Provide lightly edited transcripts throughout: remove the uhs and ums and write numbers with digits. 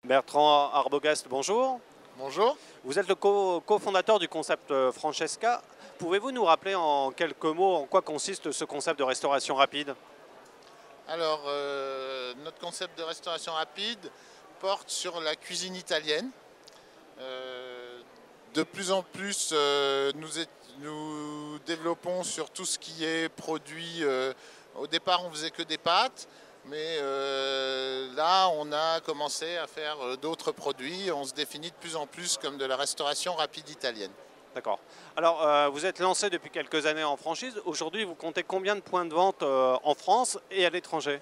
Bertrand Arbogast, bonjour. Bonjour. Vous êtes le cofondateur du concept Francesca. Pouvez-vous nous rappeler en quelques mots en quoi consiste ce concept de restauration rapide? Alors, notre concept de restauration rapide porte sur la cuisine italienne. De plus en plus, nous développons sur tout ce qui est produit. Au départ, on faisait que des pâtes, mais là, on a commencé à faire d'autres produits. On se définit de plus en plus comme de la restauration rapide italienne. D'accord. Alors, vous êtes lancé depuis quelques années en franchise. Aujourd'hui, vous comptez combien de points de vente en France et à l'étranger?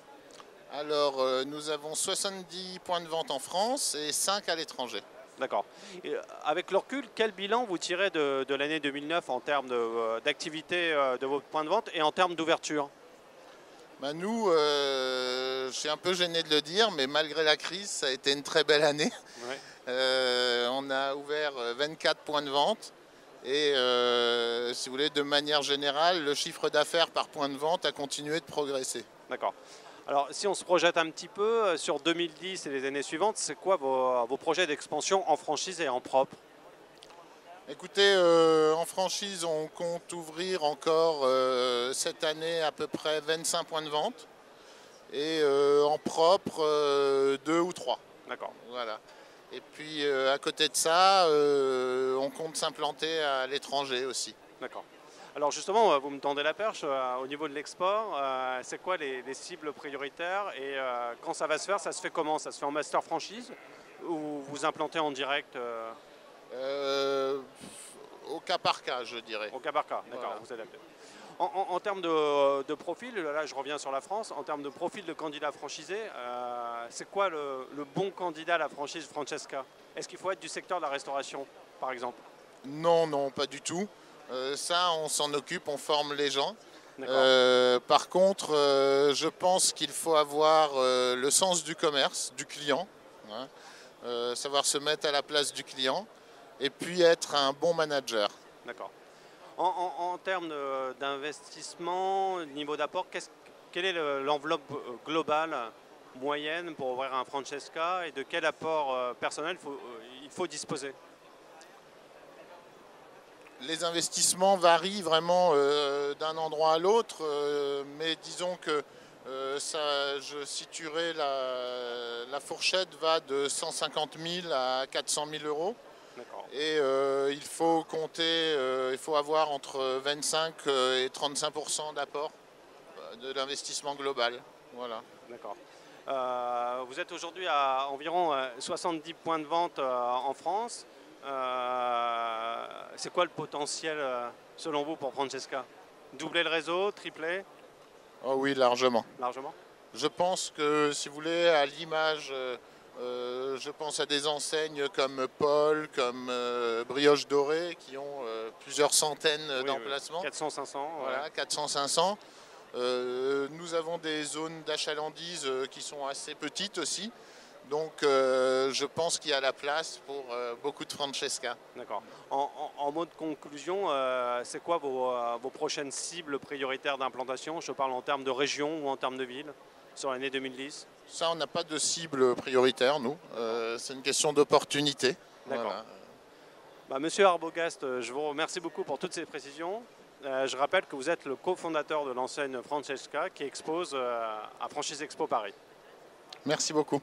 Alors, nous avons 70 points de vente en France et 5 à l'étranger. D'accord. Avec le recul, quel bilan vous tirez de l'année 2009 en termes d'activité de vos points de vente et en termes d'ouverture? Ben nous, je suis un peu gêné de le dire, mais malgré la crise, ça a été une très belle année. Ouais. On a ouvert 24 points de vente et si vous voulez, de manière générale, le chiffre d'affaires par point de vente a continué de progresser. D'accord. Alors, si on se projette un petit peu sur 2010 et les années suivantes, c'est quoi vos projets d'expansion en franchise et en propre? Écoutez, en franchise, on compte ouvrir encore cette année à peu près 25 points de vente et en propre 2 ou 3. D'accord. Voilà. Et puis à côté de ça, on compte s'implanter à l'étranger aussi. D'accord. Alors justement, vous me tendez la perche au niveau de l'export. C'est quoi les cibles prioritaires et quand ça va se faire, ça se fait comment? Ça se fait en master franchise ou vous implantez en direct Au cas par cas, je dirais. au cas par cas? D'accord, Voilà. vous adaptez. En termes de profil, là je reviens sur la France, en termes de profil de candidat franchisé, c'est quoi le bon candidat à la franchise Francesca? Est-ce qu'il faut être du secteur de la restauration, par exemple? Non, non, pas du tout. Ça, on s'en occupe, on forme les gens. D'accord. Par contre, je pense qu'il faut avoir le sens du commerce, du client, hein, savoir se mettre à la place du client, et puis être un bon manager. D'accord. En termes d'investissement, niveau d'apport, quelle est l'enveloppe globale moyenne pour ouvrir un Francesca et de quel apport personnel il faut disposer? Les investissements varient vraiment d'un endroit à l'autre, mais disons que je situerai la fourchette va de 150 000 à 400 000 euros. D'accord. Et il faut compter, il faut avoir entre 25 et 35% d'apport de l'investissement global. Voilà. D'accord. Vous êtes aujourd'hui à environ 70 points de vente en France. C'est quoi le potentiel selon vous pour Francesca? Doubler le réseau, tripler? Oh oui, largement. Largement? Je pense que, si vous voulez, à l'image, je pense à des enseignes comme Paul, comme Brioche Dorée, qui ont plusieurs centaines Oui, d'emplacements. 400-500. Voilà, Ouais. 400-500. Nous avons des zones d'achalandise qui sont assez petites aussi. Donc je pense qu'il y a la place pour beaucoup de Francesca. D'accord. En mode conclusion, c'est quoi vos prochaines cibles prioritaires d'implantation? Je parle en termes de région ou en termes de ville sur l'année 2010. Ça, on n'a pas de cible prioritaire, nous. C'est une question d'opportunité. D'accord. Voilà. Bah, Monsieur Arbogast, je vous remercie beaucoup pour toutes ces précisions. Je rappelle que vous êtes le cofondateur de l'enseigne Francesca qui expose à Franchise Expo Paris. Merci beaucoup.